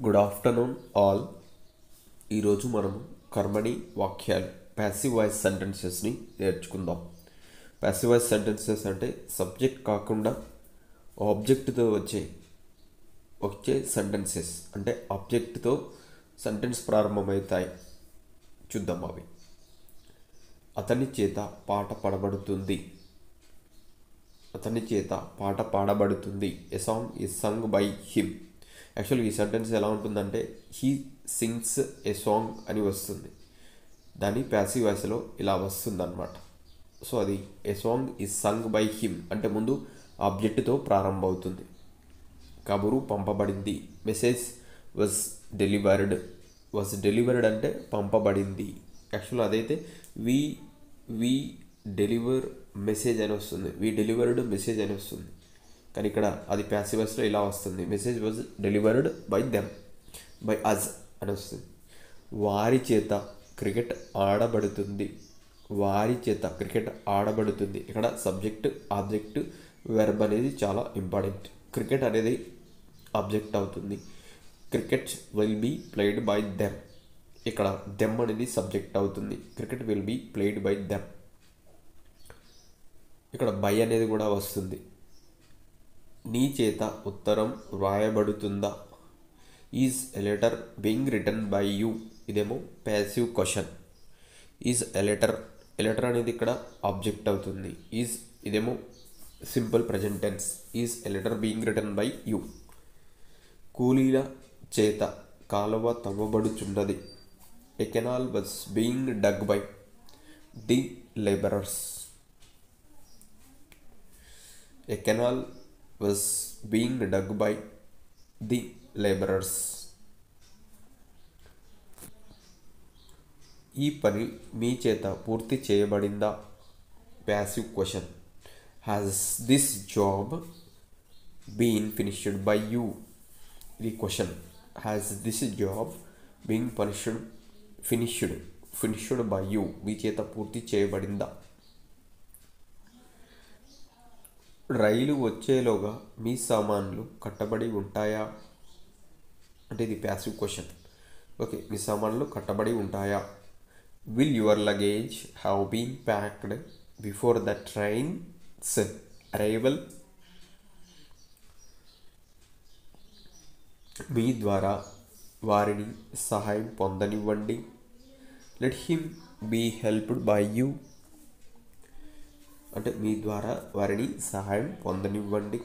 Good afternoon all. ఈరోజు మనం కర్మణి వాక్యాలు ప్యాసివ్ వాయిస్ సెంటెన్సెస్ని నేర్చుకుందాం. ప్యాసివ్ వాయిస్ సెంటెన్సెస్ అంటే సబ్జెక్ట్ కాకుండా ఆబ్జెక్ట్తో వచ్చే సెంటెన్సెస్, అంటే ఆబ్జెక్ట్తో సెంటెన్స్ ప్రారంభమవుతాయి. చూద్దాం అవి. అతని చేత పాట పాడబడుతుంది. అతని చేత పాట పాడబడుతుంది. A song is sung by him. యాక్చువల్గా ఈ సెంటెన్స్ ఎలా ఉంటుందంటే హీ సింగ్స్ ఎ సాంగ్ అని వస్తుంది. దాని ప్యాసివ్ వాయిస్లో ఇలా వస్తుందన్నమాట. సో అది ఎ song is sung by him అంటే ముందు ఆబ్జెక్ట్తో ప్రారంభమవుతుంది. కబురు పంపబడింది. Message was delivered. Was delivered అంటే పంపబడింది. యాక్చువల్గా అదైతే వి డెలివర్ మెసేజ్ అని వస్తుంది. వి డెలివర్డ్ మెసేజ్ అని వస్తుంది. కానీ ఇక్కడ అది ప్యాసివ్ వాయిస్లో ఇలా వస్తుంది. Message was delivered by them, by us అని వస్తుంది. వారి చేత క్రికెట్ ఆడబడుతుంది. వారి చేత క్రికెట్ ఆడబడుతుంది. ఇక్కడ సబ్జెక్ట్, ఆబ్జెక్ట్, వెర్బ్ అనేది చాలా ఇంపార్టెంట్. క్రికెట్ అనేది ఆబ్జెక్ట్ అవుతుంది. Cricket will be played by them. ఇక్కడ దెమ్ అనేది సబ్జెక్ట్ అవుతుంది. Cricket will be played by them. ఇక్కడ బై అనేది కూడా వస్తుంది. నీ చేత ఉత్తరం వ్రాయబడుతుందా. Is a letter being return by you. ఇదేమో passive question. Is a letter. A letter అనేది ఇక్కడ ఆబ్జెక్ట్ అవుతుంది. ఇదేమో simple present tense. Is a letter being return by you. కూలీల చేత కాలువ తవ్వబడుచున్నది. ఎ canal was being dug by the labourers. A canal was being dug by the laborers. ఈ పని మీ చేత పూర్తి చేయబడిందా. Passive question. Has this job been finished by you. ఇది question. Has this job been finished by you. మీ చేత పూర్తి చేయబడిందా. రైలు వచ్చేలోగా మీ సామాన్లు కట్టబడి ఉంటాయా. అంటే ఇది ప్యాసివ్ క్వశ్చన్. ఓకే, మీ సామాన్లు కట్టబడి ఉంటాయా. Will your luggage have been packed before the trains arrival. మీ ద్వారా వారిని సహాయం పొందనివ్వండి. Let him be helped by you. అంటే మీ ద్వారా వారిని సహాయం పొందనివ్వండి.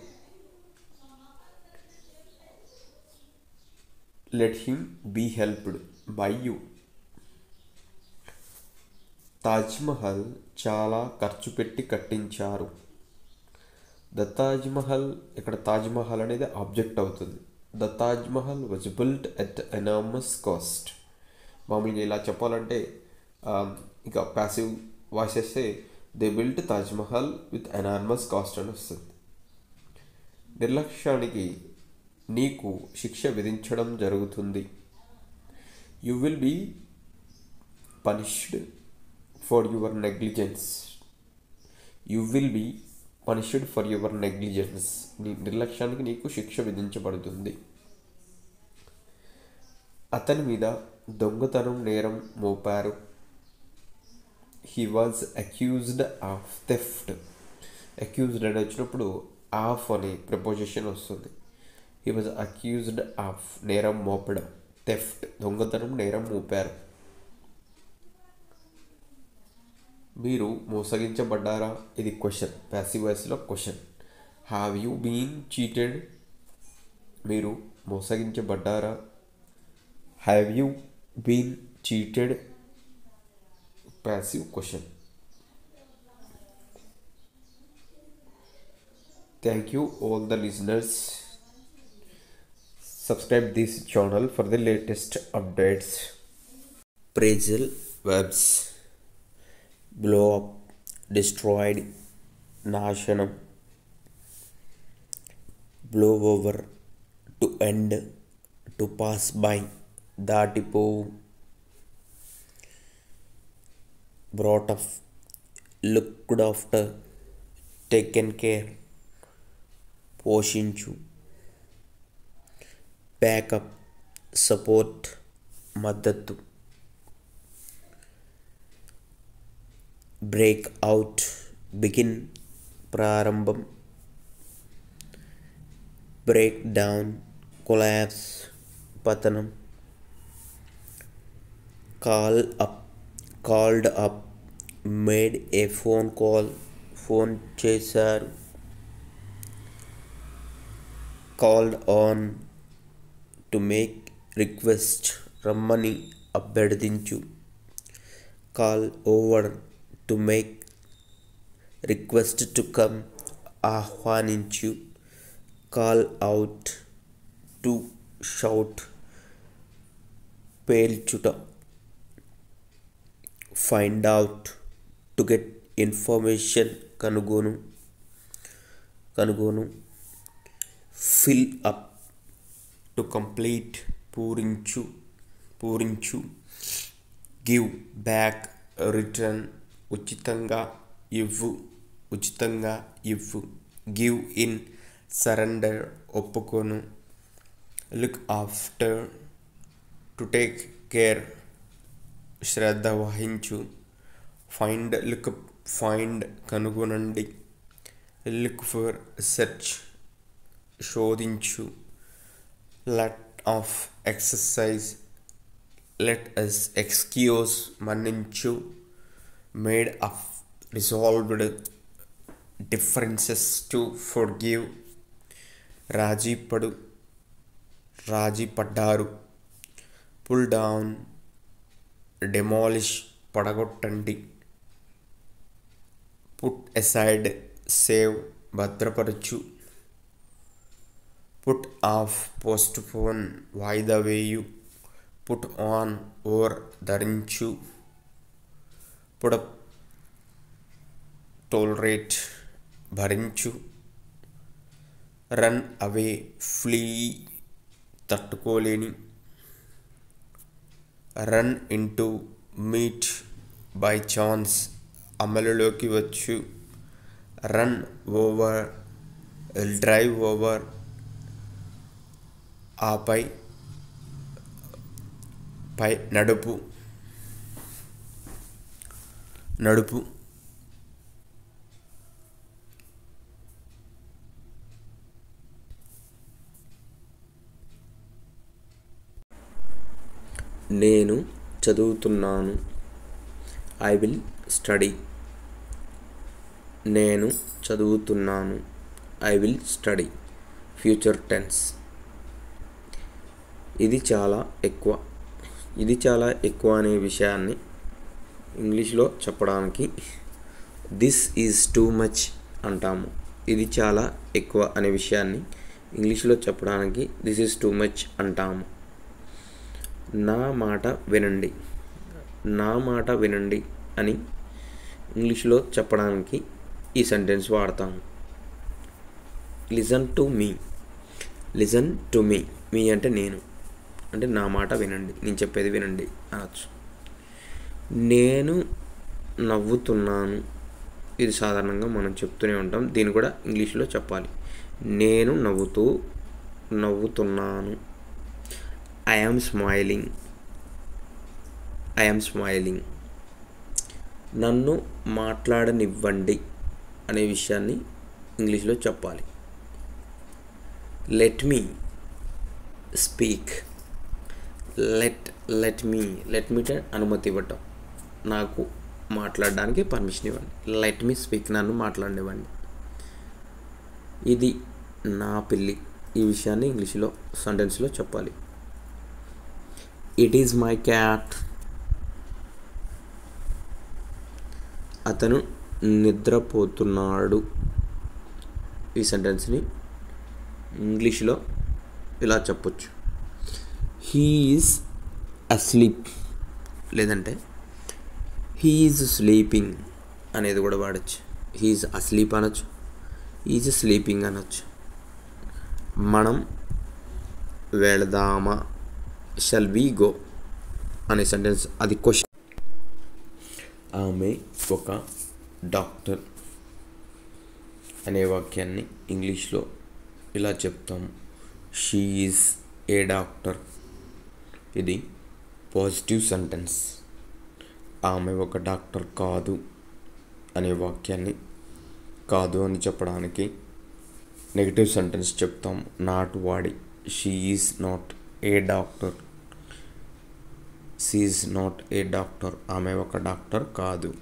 Let him be helped by you. Taj Mahal చాలా ఖర్చు పెట్టి కట్టించారు. ద తాజ్మహల్. ఇక్కడ తాజ్మహల్ అనేది ఆబ్జెక్ట్ అవుతుంది. The Taj Mahal was built at enormous cost. మామూలుగా ఇలా చెప్పాలంటే ఇంకా ప్యాసివ్ వాయిస్ వేస్తే they built Taj Mahal with enormous cost అని వస్తుంది. నిర్లక్ష్యానికి నీకు శిక్ష విధించడం జరుగుతుంది. You will be punished for your negligence. You will be punished for your negligence. నీ నిర్లక్ష్యానికి నీకు శిక్ష విధించబడుతుంది. అతని మీద దొంగతనం నేరం మోపారు. He was accused of theft. Accused అని వచ్చినప్పుడు ఆఫ్ అనే ప్రపోజిషన్ వస్తుంది. హీ వాజ్ అక్యూజ్డ్ ఆఫ్ నేరం మోపడం. థెఫ్ట్ దొంగతనం నేరం మోపారు. మీరు మోసగించబడ్డారా. ఇది క్వశ్చన్. ప్యాసివ్ వాయిస్లో question. Have you been cheated. మీరు మోసగించబడ్డారా. Have you been cheated. Passive question. Thank you all the listeners. Subscribe this channel for the latest updates. Phrasal verbs. Blow up, destroyed, nashanam. Blow over, to end, to pass by, దాటిపో. Brought up, looked after, taken care, పోషించు. Pack up, support మద్దతు, break out begin ప్రారంభం, break down collapse పతనం, called up made a phone call phone చేశారు, called on to make request రమ్మని అభ్యర్థించు, call over to make request to come ఆహ్వానించు, call out to shout పేల్చుట, find out to get information కనుగొను, fill up to complete పూరించు, give back return ఉచితంగా ఇవ్వు, give in surrender ఒప్పుకొను, look after to take care శ్రద్ధ వహించు, find కనుగొనండి, look for search శోధించు, let off exercise let us excuse మన్నించు, made off resolved differences to forgive రాజీ పడ్డారు, పుల్ డౌన్ డెమాలిష్ పడగొట్టండి, పుట్ అసైడ్ సేవ్ భద్రపరచు, పుట్ ఆఫ్ పోస్ట్పోన్ వాయిదా వేయు, పుట్ ఆన్ ఓర్ ధరించు, పుడప్ టోలరేట్ భరించు, రన్ అవే ఫ్లీ తట్టుకోలేని, run into meet by chance అమలులోకి వచ్చు, రన్ ఓవర్ డ్రైవ్ ఓవర్ ఆపై నడుపు, నేను చదువుతున్నాను, ఐ విల్ స్టడీ, నేను చదువుతున్నాను, I will study future tense. ఇది చాలా ఎక్కువ అనే విషయాన్ని ఇంగ్లీష్లో చెప్పడానికి దిస్ ఈజ్ టూ మచ్ అంటాము. ఇది చాలా ఎక్కువ అనే విషయాన్ని ఇంగ్లీష్లో చెప్పడానికి దిస్ ఈజ్ టూ మచ్ అంటాము. నా మాట వినండి అని ఇంగ్లీష్లో చెప్పడానికి ఈ సెంటెన్స్ వాడతాము. లిజన్ టు మీ మీ అంటే నేను, అంటే నా మాట వినండి, నేను చెప్పేది వినండి అనొచ్చు. నేను నవ్వుతున్నాను, ఇది సాధారణంగా మనం చెప్తూనే ఉంటాం, దీన్ని కూడా ఇంగ్లీష్లో చెప్పాలి. నేను నవ్వుతున్నాను. I am smiling. నన్ను మాట్లాడనివ్వండి అనే విషయాన్ని ఇంగ్లీష్లో చెప్పాలి. Let me speak. Let me అనుమతి ఇవ్వటం, నాకు మాట్లాడడానికి పర్మిషన్ ఇవ్వండి. లెట్ మీ స్పీక్, నన్ను మాట్లాడనివ్వండి. ఇది నా పిల్లి, ఈ విషయాన్ని ఇంగ్లీష్లో సెంటెన్స్లో చెప్పాలి. It is my cat. అతను నిద్రపోతున్నాడు. ఈ సెంటెన్స్ని ఇంగ్లీష్లో ఇలా చెప్పొచ్చు. హీ ఈజ్ అస్లీప్, లేదంటే హీ ఈజ్ స్లీపింగ్ అనేది కూడా వాడచ్చు. హీ ఈజ్ అస్లీప్ అనొచ్చు, ఈజ్ స్లీపింగ్ అనొచ్చు. మనం వెళదామా, షల్ వి గో అనే సెంటెన్స్, అది క్వశ్చన్. ఆమె ఒక డాక్టర్ అనే వాక్యాన్ని ఇంగ్లీష్లో ఇలా చెప్తాము. She is a doctor. ఇది పాజిటివ్ సెంటెన్స్. ఆమె ఒక డాక్టర్ కాదు అనే వాక్యాన్ని కాదు అని చెప్పడానికి నెగిటివ్ సెంటెన్స్ చెప్తాం. నాట్ వాడి. She is not a doctor. She is not a doctor. ఆమె ఒక డాక్టర్ కాదు.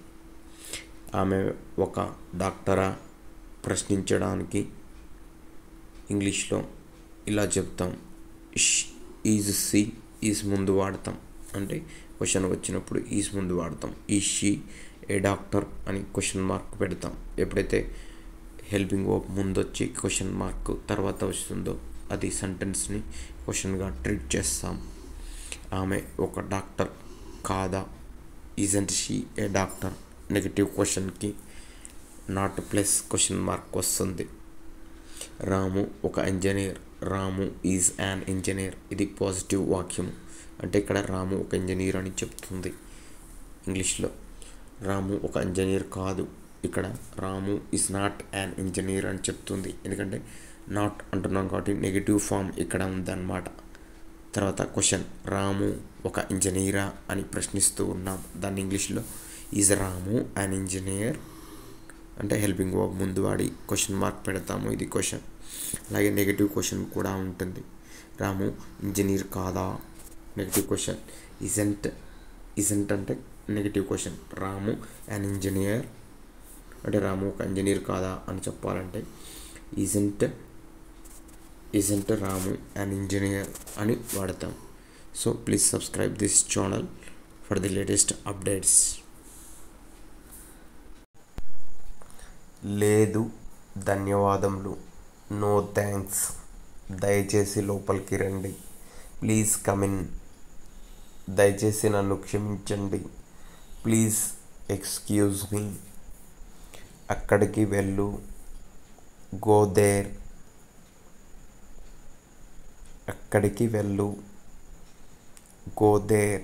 ఆమె ఒక డాక్టరా ప్రశ్నించడానికి ఇంగ్లీష్లో ఇలా చెప్తాం. ఈజ్ షీ ఈజ్ ముందు వాడతాం. అంటే క్వశ్చన్ వచ్చినప్పుడు ఈజ్ ముందు వాడతాం. ఈజ్ షీ ఏ డాక్టర్ అని క్వశ్చన్ మార్క్ పెడతాం. ఎప్పుడైతే హెల్పింగ్ వర్బ్ ముందు వచ్చి క్వశ్చన్ మార్క్ తర్వాత వస్తుందో అది సెంటెన్స్ని క్వశ్చన్గా ట్రీట్ చేస్తాం. ఆమె ఒక డాక్టర్ కాదా. Isn't she A doctor. Negative క్వశ్చన్కి నాట్ ప్లస్ క్వశ్చన్ మార్క్ వస్తుంది. రాము ఒక engineer. Ramu is an engineer. ఇది పాజిటివ్ వాక్యం. అంటే ఇక్కడ రాము ఒక ఇంజనీర్ అని చెప్తుంది. ఇంగ్లీష్లో రాము ఒక ఇంజనీర్ కాదు. ఇక్కడ రాము ఈజ్ నాట్ యాన్ ఇంజనీర్ అని చెప్తుంది. ఎందుకంటే నాట్ అంటున్నాం కాబట్టి నెగిటివ్ ఫామ్ ఇక్కడ ఉందన్నమాట. తర్వాత క్వశ్చన్ రాము ఒక ఇంజనీరా అని ప్రశ్నిస్తూ ఉన్నాం. దాన్ని ఇంగ్లీష్లో ఈజ్ రాము యాన్ ఇంజనీర్ అంటే హెల్పింగ్ వర్బ్ ముందు వాడి క్వశ్చన్ మార్క్ పెడతాము. ఇది క్వశ్చన్. అలాగే నెగిటివ్ క్వశ్చన్ కూడా ఉంటుంది. రాము ఇంజనీర్ కాదా. Negative question. ఇజంట్ అంటే negative question. Ramu an engineer అంటే రాము ఒక ఇంజనీర్ కాదా అని చెప్పాలంటే ఇజంట్ రాము యాన్ ఇంజనీర్ అని వాడతాం. So please subscribe this channel for the latest updates. లేదు ధన్యవాదములు. No thanks. దయచేసి లోపలికి రండి. Please come in. దయచేసి నన్ను క్షమించండి. Please excuse me. అక్కడికి వెళ్ళు. Go there. అక్కడికి వెళ్ళు. Go there.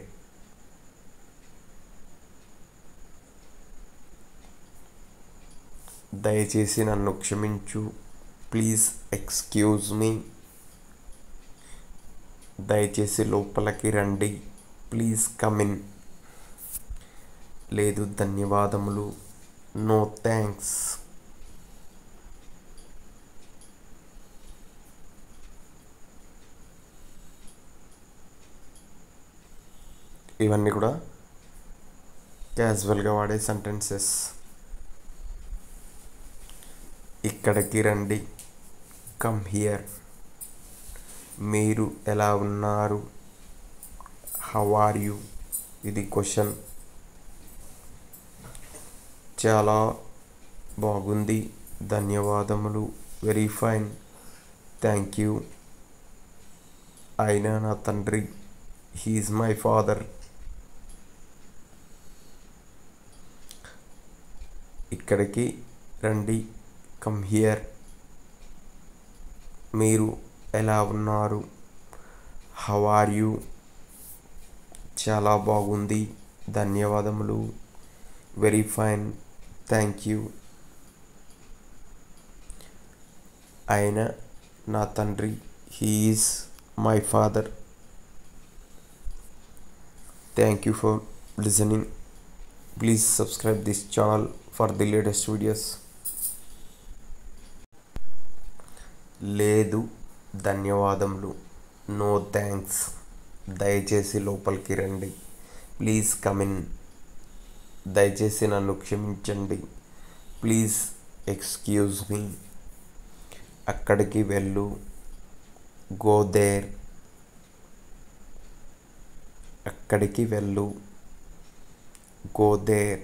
దయచేసి నన్ను క్షమించు. Please excuse me. దయచేసి లోపలికి రండి. Please come in. లేదు ధన్యవాదములు. No thanks. ఇవన్నీ కూడా క్యాజువల్గా వాడే సెంటెన్సెస్. ఇక్కడికి రండి. Come here. మీరు ఎలా ఉన్నారు. How are you. ఇది క్వశ్చన్. చాలా బాగుంది. ధన్యవాదములు. Very fine. Thank you. ఆయన నా తండ్రి. He is my father. ఇక్కడికి రండి. Come here. మీరు ఎలా ఉన్నారు. How are you. చాలా బాగుంది. ధన్యవాదములు. Very fine. Thank you. ఆయన నా తండ్రి. He is my father. Thank you for listening. Please subscribe this channel for the latest videos. లేదు ధన్యవాదములు. No thanks. దయచేసి లోపలికి రండి. Please come in. దయచేసి నన్ను క్షమించండి. Please excuse me. అక్కడికి వెళ్ళు. Go there. అక్కడికి వెళ్ళు. Go there.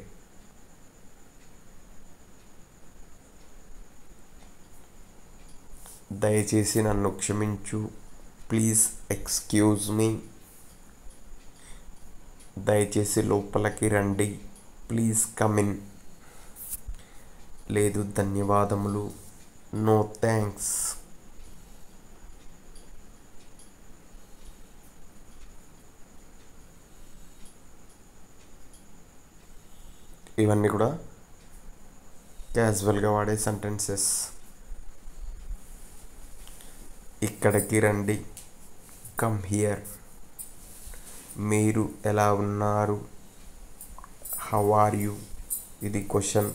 దయచేసి నన్ను క్షమించు. Please excuse me. దయచేసి లోపలికి రండి. Please come in. లేదు ధన్యవాదములు. No thanks. ఇవన్నీ కూడా క్యాజువల్గా వాడే సెంటెన్సెస్. ఇక్కడికి రండి. Come here. మీరు ఎలా ఉన్నారు? How are you? ఇది క్వశ్చన్.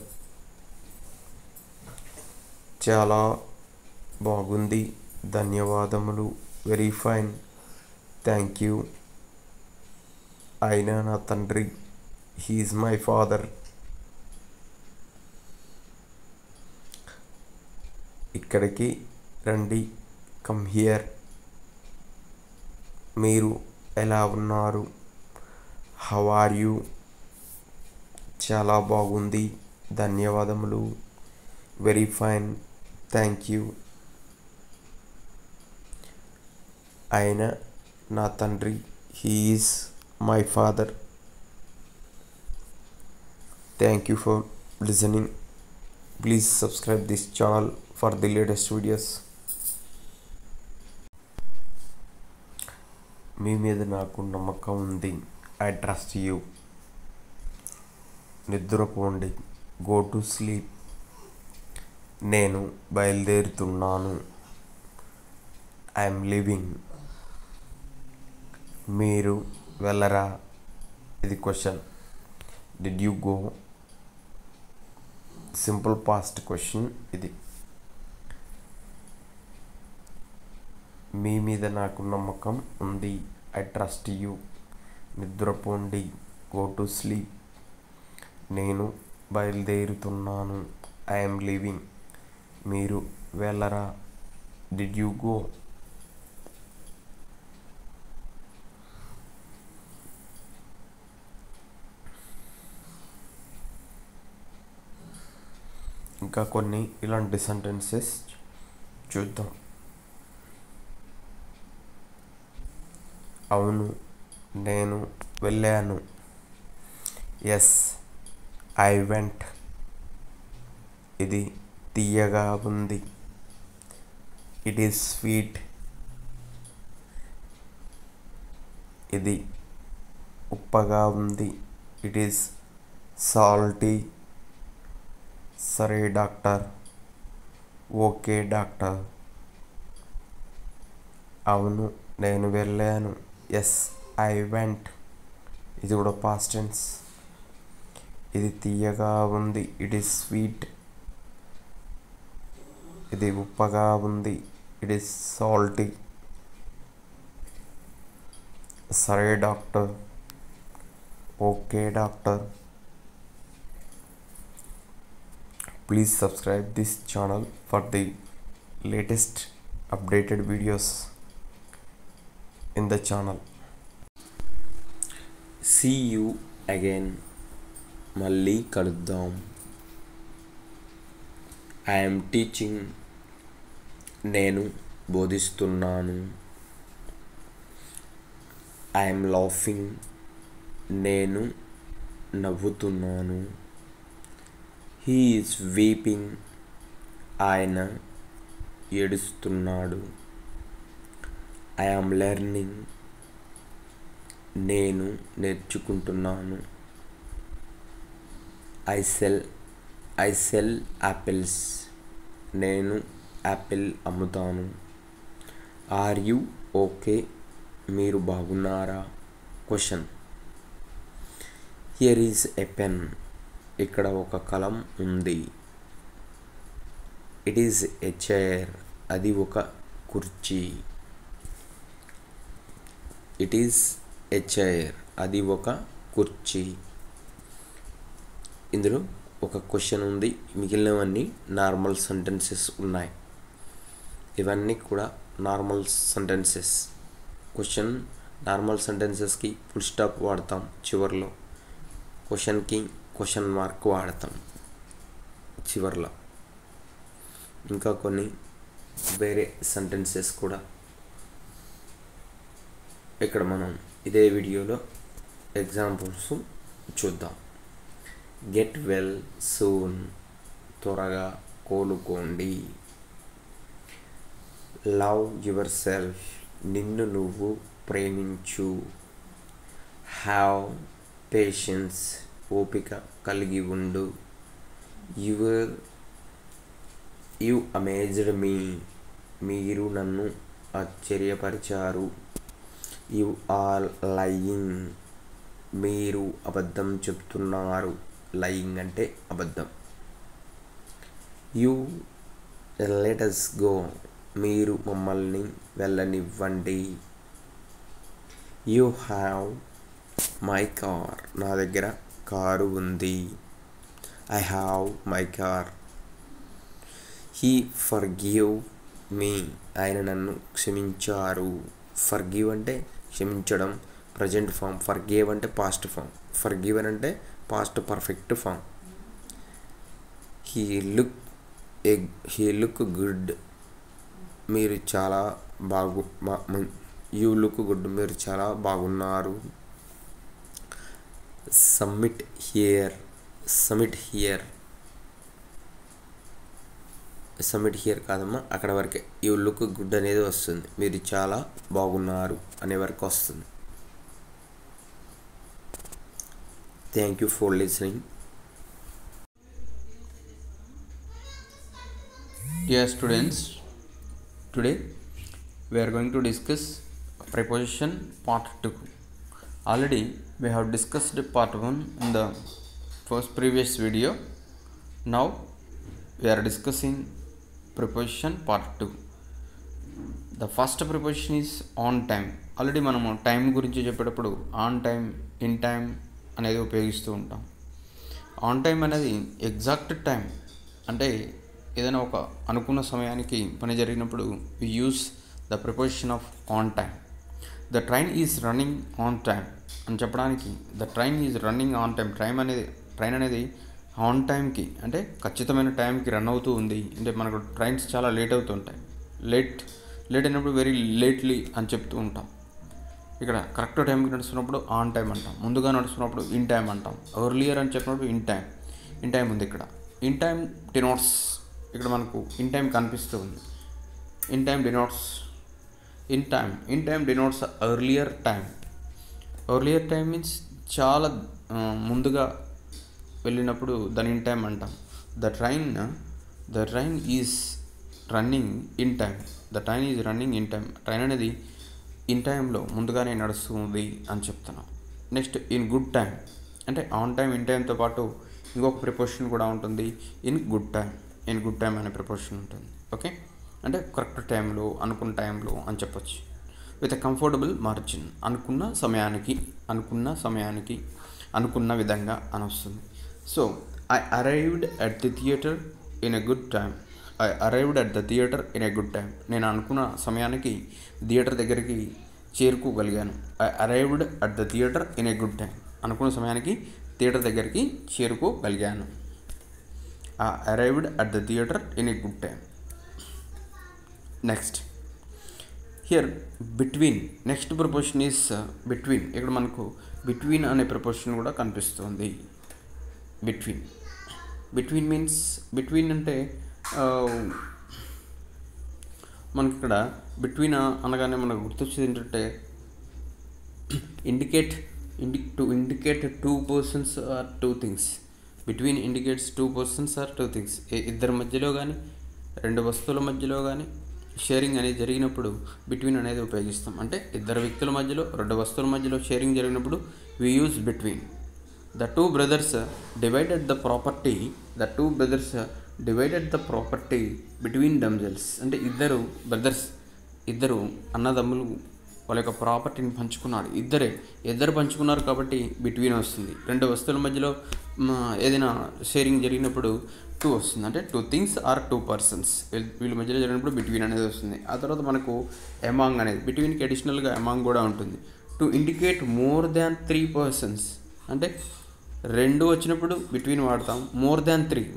చాలా బాగుంది, ధన్యవాదములు. Very fine, thank you. ఆయన నా తండ్రి, హీఈస్ మై ఫాదర్. ఇక్కడికి రండి, కమ్ హియర్. మీరు ఎలా ఉన్నారు? How are you? చాలా బాగుంది, ధన్యవాదములు. Very fine, thank you. ఆయన నా తండ్రి, he is my father. Thank you for listening. Please subscribe this channel for the latest videos. మీ మీద నాకు నమ్మకం ఉంది. I trust you. నిద్రపోండి. Go to sleep. నేను బయలుదేరుతున్నాను. I'm living. మీరు వెళ్ళరా? ఇది question. Did you go? Simple past question ఇది. మీ మీద నాకు నమ్మకం ఉంది. I trust you. నిద్రపోండి. Go to sleep. నేను బయలుదేరుతున్నాను. I'm living. మీరు వెళ్ళరా? Did you go? ఇంకా కొన్ని ఇలాంటి సెంటెన్సెస్ చూద్దాం. అవును, నేను వెళ్ళాను. Yes, I went. ఇది తీయగా ఉంది. It is sweet. ఇది ఉప్పగా ఉంది. It is salty. సరే డాక్టర్. Okay doctor. అవును, నేను వెళ్ళాను. Yes, I went. ఇది కూడా పాస్ట్ టెన్స్. ఇది తీయగా ఉంది. It is sweet. ఇది ఉప్పగా ఉంది. It is salty. సరే doctor. Okay doctor. Please subscribe this channel for the latest updated videos in the channel. See you again. మళ్ళీ కలుద్దాం. I am teaching. నేను బోధిస్తున్నాను. I am laughing. నేను నవ్వుతున్నాను. He is weeping. ఆయన ఏడుస్తున్నాడు. I am learning. నేను నేర్చుకుంటున్నాను. I sell apples. నేను Apple అమ్ముతాను. Are you okay? మీరు బాగున్నారా? Question. Here is a pen. ఇక్కడ ఒక కలం ఉంది. It is a chair. అది ఒక కుర్చీ. It is a chair. అది ఒక కుర్చీ. ఇందులో ఒక క్వశ్చన్ ఉంది. మిగిలినవన్నీ నార్మల్ సెంటెన్సెస్ ఉన్నాయి. ఇవన్నీ కూడా నార్మల్ సెంటెన్సెస్. క్వశ్చన్ నార్మల్ సెంటెన్సెస్కి ఫుల్ స్టాప్ వాడతాం చివరిలో. క్వశ్చన్కి క్వశ్చన్ మార్క్ వాడతాం చివర్లో. ఇంకా కొన్ని వేరే సెంటెన్సెస్ కూడా ఇక్కడ మనం ఇదే వీడియోలో ఎగ్జాంపుల్స్ చూద్దాం. Get well soon. త్వరగా కోలుకోండి. Love yourself. నిన్ను నువ్వు ప్రేమించు. Have patience. ఓపిక కలిగి ఉండు. You amazed me. మీరు నన్ను ఆశ్చర్యపరిచారు. యు ఆర్ లయింగ్, మీరు అబద్ధం చెప్తున్నారు. లయింగ్ అంటే అబద్ధం. యు లెట్ us గో, మీరు మమ్మల్ని వెళ్ళనివ్వండి. యు హ్యావ్ మై కార్, నా దగ్గర కారు ఉంది. I have my car. He forgive me, ఆయన నన్ను క్షమించారు. ఫర్గివ్ అంటే క్షమించడం, ప్రజెంట్ ఫామ్. ఫర్గివ్ అంటే పాస్ట్ ఫామ్. ఫర్గివెన్ అంటే past perfect form. He look good, మీరు చాలా యూ లుక్ గుడ్, మీరు చాలా బాగున్నారు. సబ్మిట్ హియర్ కాదమ్మా, అక్కడ వరకే యూ లుక్ గుడ్ అనేది వస్తుంది. మీరు చాలా బాగున్నారు అనే వరకు వస్తుంది. Thank you for listening. Dear students, today we are going to discuss preposition part 2. Already we have discussed part 1 in the first previous video. Now we are discussing preposition part 2. The first preposition is on time. Already మనము time గురించి చెప్పేటప్పుడు on time, in time అనేది ఉపయోగిస్తూ ఉంటాం. On time అనేది exact time, అంటే ఏదైనా ఒక అనుకున్న సమయానికి పని జరిగినప్పుడు we use the preposition of on time. The train is running on time అని చెప్పడానికి the train is running on time. Train అనేది ఆన్ టైంకి, అంటే ఖచ్చితమైన టైంకి రన్ అవుతూ ఉంది. అంటే మనకు ట్రైన్స్ చాలా లేట్ అవుతుంటాయి. లేట్ అయినప్పుడు వెరీ లేట్లీ అని చెప్తూ ఉంటాం. ఇక్కడ కరెక్ట్ టైంకి నడుస్తున్నప్పుడు ఆన్ టైం అంటాం. ముందుగా నడుస్తున్నప్పుడు ఇన్ టైం అంటాం. ఎర్లియర్ అని చెప్పినప్పుడు ఇన్ టైం ఉంది. ఇక్కడ ఇన్ టైం డినోట్స్, ఇక్కడ మనకు ఇన్ టైం కనిపిస్తూ ఉంది. In time denotes earlier time. Earlier time means చాలా ముందుగా వెళ్ళినప్పుడు దాని ఇన్ టైం అంటాం. The train is running in time. Train అనేది ఇన్ టైంలో ముందుగానే నడుస్తుంది అని చెప్తున్నాం. నెక్స్ట్ ఇన్ గుడ్ టైం, అంటే ఆన్ టైం ఇన్ టైంతో పాటు ఇంకొక ప్రిపోజిషన్ కూడా ఉంటుంది. ఇన్ గుడ్ టైం అనే ప్రిపోజిషన్ ఉంటుంది. ఓకే, అంటే కరెక్ట్ టైంలో, అనుకున్న టైంలో అని చెప్పొచ్చు. విత్ ఎ కంఫర్టబుల్ మార్జిన్, అనుకున్న సమయానికి అనుకున్న విధంగా అని వస్తుంది. So I arrived at the theatre in a good time. నేను అనుకున్న సమయానికి థియేటర్ దగ్గరికి చేరుకోగలిగాను. I arrived at the theatre in a good time. అనుకున్న సమయానికి థియేటర్ దగ్గరికి చేరుకోగలిగాను. Arrived at the theatre in a good time. Next here between. Next preposition is between. ఇక్కడ మనకు బిట్వీన్ అనే ప్రపోజిషన్ కూడా కనిపిస్తుంది. బిట్వీన్ మీన్స్, బిట్వీన్ అంటే మనకి ఇక్కడ బిట్వీన్ అనగానే మనకు గుర్తొచ్చేది ఏంటంటే to indicate two persons or two things. Between indicates two persons or two things. ఇద్దరి మధ్యలో కానీ, రెండు వస్తువుల మధ్యలో కానీ షేరింగ్ అనేది జరిగినప్పుడు బిట్వీన్ అనేది ఉపయోగిస్తాం. అంటే ఇద్దరు వ్యక్తుల మధ్యలో, రెండు వస్తువుల మధ్యలో షేరింగ్ జరిగినప్పుడు we use between. The two brothers divided the property between themselves. అంటే ఇద్దరు అన్నదమ్ములు వాళ్ళ యొక్క ప్రాపర్టీని పంచుకున్నారు. ఇద్దరు పంచుకున్నారు కాబట్టి బిట్వీన్ వస్తుంది. రెండు వస్తువుల మధ్యలో ఏదైనా షేరింగ్ జరిగినప్పుడు టూ వస్తుంది. అంటే two things or two persons, వీళ్ళ మధ్యలో జరిగినప్పుడు బిట్వీన్ అనేది వస్తుంది. ఆ తర్వాత మనకు ఎమాంగ్ అనేది, బిట్వీన్కి అడిషనల్గా ఎమాంగ్ కూడా ఉంటుంది. To indicate more than 3 persons, అంటే రెండు వచ్చినప్పుడు బిట్వీన్ వాడతాం. మోర్ దాన్ 3,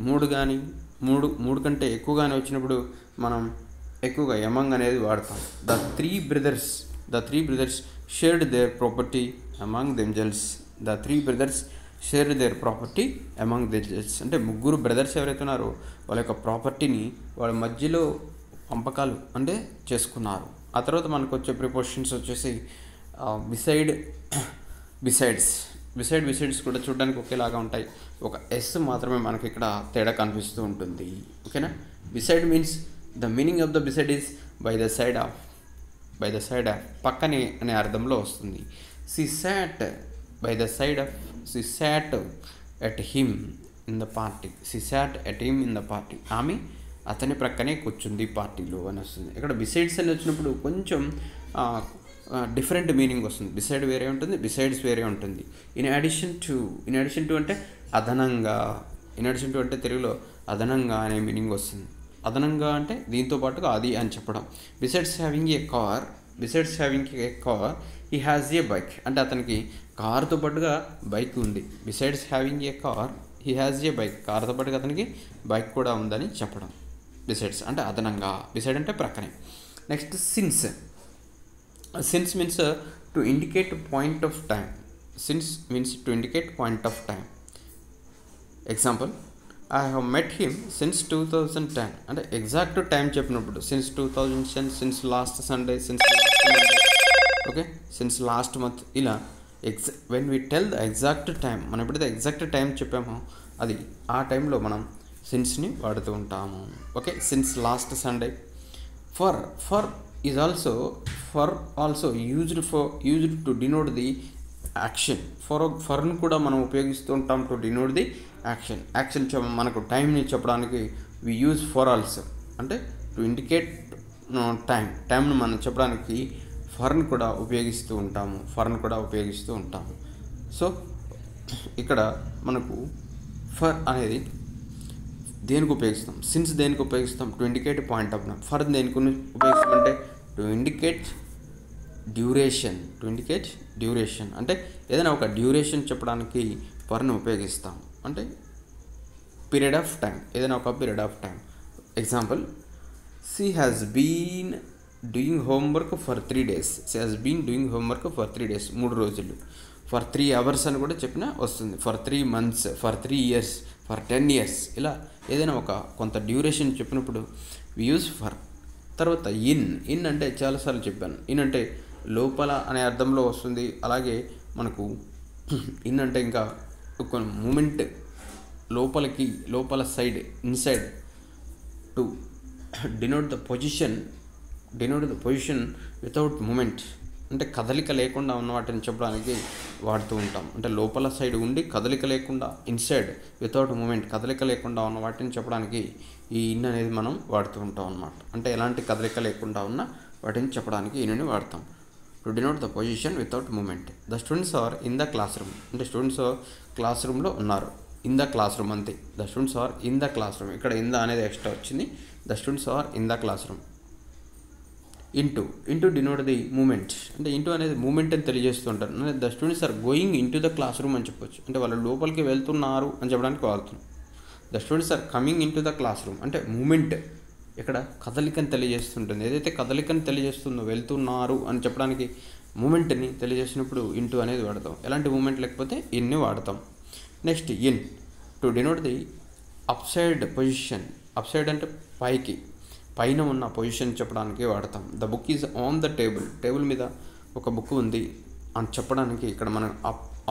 మూడు కంటే ఎక్కువగానే వచ్చినప్పుడు మనం ఎక్కువగా ఎమంగ్ అనేది వాడతాం. The three brothers shared there property among themselves. అంటే ముగ్గురు బ్రదర్స్ ఎవరైతే ఉన్నారో వాళ్ళ యొక్క ప్రాపర్టీని వాళ్ళ మధ్యలో పంపకాలు అంటే చేసుకున్నారు. ఆ తర్వాత మనకు వచ్చే ప్రిపోజిషన్స్ వచ్చేసి బిసైడ్స్ కూడా చూడడానికి ఒకేలాగా ఉంటాయి. ఒక ఎస్ మాత్రమే మనకి ఇక్కడ తేడా కనిపిస్తూ ఉంటుంది. ఓకేనా. Beside means the meaning of the beside is by the side of. By the side of పక్కనే అనే అర్థంలో వస్తుంది. She sat by the side of, she sat at him in the party, she sat at him in the party, ఆమె అతని ప్రక్కనే కూర్చుంది పార్టీలో అని వస్తుంది. ఇక్కడ బిసైడ్స్ అని వచ్చినప్పుడు కొంచెం డిఫరెంట్ మీనింగ్ వస్తుంది. బిసైడ్ వేరే ఉంటుంది, బిసైడ్స్ వేరే ఉంటుంది. ఇన్ అడిషన్ టు అంటే అదనంగా, ఇన్ అడిషన్ టు అంటే తెలుగులో అదనంగా అనే మీనింగ్ వస్తుంది. అదనంగా అంటే దీంతో పాటుగా అది అని చెప్పడం. Besides having a car he has a bike అంటే అతనికి కారుతో పాటుగా బైక్ ఉంది. Besides having a car he has a bike, కారుతో పాటుగా అతనికి బైక్ కూడా ఉందని చెప్పడం. బిసైడ్స్ అంటే అదనంగా, బిసైడ్ అంటే ప్రక్కనే. Next since means to indicate point of time. Since means to indicate point of time. Example, I have met him since 2010 అంటే ఎగ్జాక్ట్ టైం చెప్పినప్పుడు since 2010, since last Sunday, since okay, since last month, ఇలా when we tell the exact time, మనం ఎప్పుడైతే exact time చెప్పామో అది ఆ టైంలో మనం సిన్స్ని వాడుతూ ఉంటాము. Okay, since last Sunday. For is also used to denote the action. ఫర్ను కూడా మనం ఉపయోగిస్తూ ఉంటాం టు డినోట్ ది యాక్షన్ మనకు టైంని చెప్పడానికి వి యూజ్ ఫర్ ఆల్సో అంటే టు ఇండికేట్ టైంను మనం చెప్పడానికి ఫర్ను కూడా ఉపయోగిస్తూ ఉంటాము. సో ఇక్కడ మనకు ఫర్ అనేది దేనికి ఉపయోగిస్తాం, సిన్స్ దేనికి ఉపయోగిస్తాం, to indicate point of time. For దేనికి ఉపయోగిస్తామంటే టు ఇండికేట్ డ్యూరేషన్ అంటే ఏదైనా ఒక డ్యూరేషన్ చెప్పడానికి ఫర్ను ఉపయోగిస్తాం. అంటే పీరియడ్ ఆఫ్ టైం, ఏదైనా ఒక period of time. Example, she has been doing homework for 3 days. She has been doing homework for 3 days 3 రోజులు. ఫర్ 3 hours అని కూడా చెప్పినా వస్తుంది. For 3 months, for 3 years, for 10 years, ఇలా ఏదైనా ఒక కొంత డ్యూరేషన్ చెప్పినప్పుడు వి యూజ్ ఫర్. తర్వాత ఇన్ అంటే చాలాసార్లు చెప్పాను, ఇన్ అంటే లోపల అనే అర్థంలో వస్తుంది. అలాగే మనకు ఇన్ అంటే ఇంకా ఒక మూమెంట్ లోపల side, inside, to denote the position without moment అంటే కదలిక లేకుండా ఉన్న వాటిని చెప్పడానికి వాడుతూ ఉంటాం. అంటే లోపల సైడ్ ఉండి కదలిక లేకుండా, ఇన్సైడ్ వితౌట్ మూమెంట్ కదలిక లేకుండా ఉన్న వాటిని చెప్పడానికి ఈ ఇన్ అనేది మనం వాడుతూ ఉంటాం అన్నమాట. అంటే ఎలాంటి కదలిక లేకుండా ఉన్న వాటిని చెప్పడానికి ఇన్ని వాడతాం. To denote the position without movement. The students are in the classroom అంటే స్టూడెంట్స్ క్లాస్ రూమ్లో ఉన్నారు. ఇన్ ద క్లాస్ రూమ్ అంతే. The students are in the classroom, ఇక్కడ ఇన్ ద అనేది ఎక్స్ట్రా వచ్చింది. The students are in the classroom. Into denote the movement అంటే into అనేది movement అని తెలియజేస్తుంటారు. The students are going into the classroom అని చెప్పొచ్చు. అంటే వాళ్ళు లోపలికి వెళ్తున్నారు అని చెప్పడానికి వాడుతున్నాం. The students are coming into the classroom అంటే మూమెంట్ ఇక్కడ కదలికని తెలియజేస్తుంటుంది. ఏదైతే కదలికని తెలియజేస్తుందో వెళ్తున్నారు అని చెప్పడానికి మూమెంట్ని తెలియజేసినప్పుడు ఇంటూ అనేది వాడతాం. ఎలాంటి మూమెంట్ లేకపోతే ఇన్ని వాడతాం. Next in to denote the upside position. Upside అంటే పైన ఉన్న పొజిషన్ చెప్పడానికి వాడతాం. The book is on the table మీద ఒక బుక్ ఉంది అని చెప్పడానికి ఇక్కడ మనం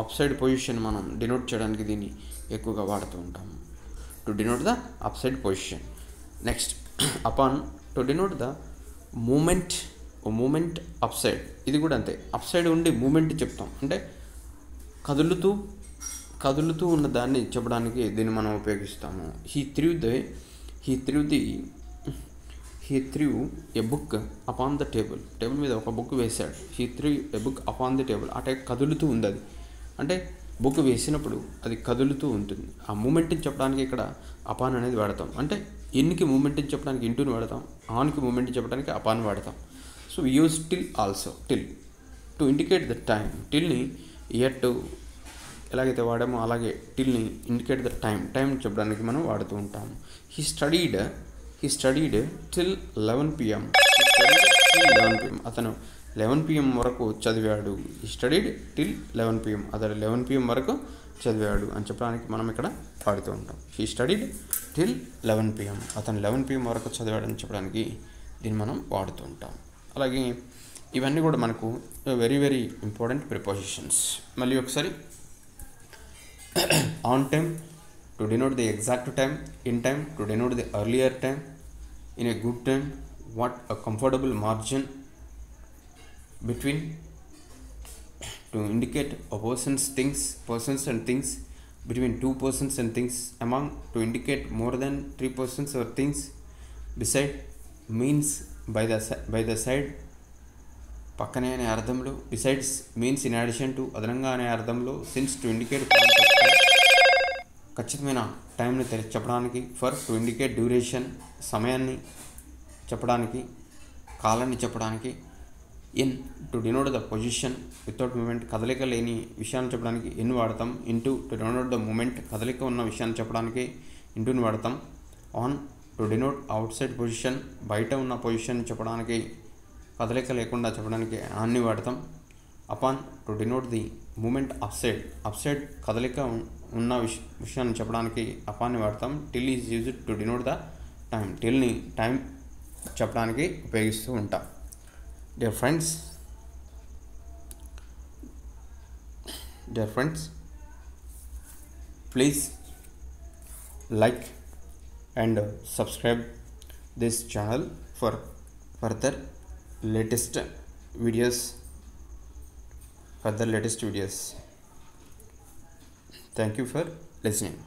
అప్ సైడ్ పొజిషన్ మనం డినోట్ చేయడానికి దీన్ని ఎక్కువగా వాడుతూ ఉంటాము. To denote the up side position. Next upon to denote the moment up side. ఇది కూడా అంతే, అప్ సైడ్ ఉండి మూమెంట్ చెప్తాం. అంటే కదులుతూ ఉన్న దాన్ని చెప్పడానికి దీన్ని మనం ఉపయోగిస్తాము. He through a book upon the table మీద ఒక బుక్ వేశాడు. He through a book upon the table అంటే కదులుతూ ఉంది. అది అంటే బుక్ వేసినప్పుడు అది కదులుతూ ఉంటుంది. ఆ మూమెంట్ని చెప్పడానికి ఇక్కడ అపాన్ అనేది వాడతాం. అంటే ఇన్కి మూమెంట్ని చెప్పడానికి ఇంటూని వాడతాం, ఆన్కి మూమెంట్ని చెప్పడానికి అపాన్ వాడతాం. So use till also. Till to indicate the time. టిల్ని ఎట్ ఎలాగైతే వాడామో అలాగే టిల్ని ఇండికేట్ ద టైం చెప్పడానికి మనం వాడుతూ ఉంటాము. He studied till 11 PM. అతను 11 PM వరకు చదివాడు. ఈ స్టడీడ్ టిల్ 11 PM. అతను 11 PM వరకు చదివాడు అని చెప్పడానికి మనం ఇక్కడ వాడుతూ ఉంటాం. He studied till 11 PM. అతను 11 PM వరకు చదివాడు అని చెప్పడానికి దీన్ని మనం వాడుతూ ఉంటాం. అలాగే ఇవన్నీ కూడా మనకు వెరీ వెరీ ఇంపార్టెంట్ ప్రిపోజిషన్స్. మళ్ళీ ఒకసారి on time to denote the exact time, in time to denote the earlier time, in a good time, what a comfortable margin, between to indicate a persons and things, between two persons and things, among to indicate more than three persons or things, beside means by the side పక్కనే అనే అర్థంలో, besides means in addition to అదనంగా అనే అర్థంలో, since to indicate ఖచ్చితమైన టైంని చెప్పడానికి, for to indicate duration సమయాన్ని చెప్పడానికి, కాలాన్ని చెప్పడానికి, in to denote the position without movement కదలిక లేని విషయాన్ని చెప్పడానికి ఇన్ వాడతాం, into to denote the movement కదలిక ఉన్న విషయాన్ని చెప్పడానికి ఇంటూని వాడతాం, on to denote outside position బయట ఉన్న పొజిషన్ చెప్పడానికి కదలిక లేకుండా చెప్పడానికి ఆన్ని వాడతాం, upon to denote the movement up side కదలిక ఉన్న విషయాన్ని చెప్పడానికి అపాన్ని వాడతాం, till is used to denote the time టిల్ని టైం చెప్పడానికి ఉపయోగిస్తూ ఉంటాం. Dear friends please like and subscribe this channel for further latest videos. Thank you for listening.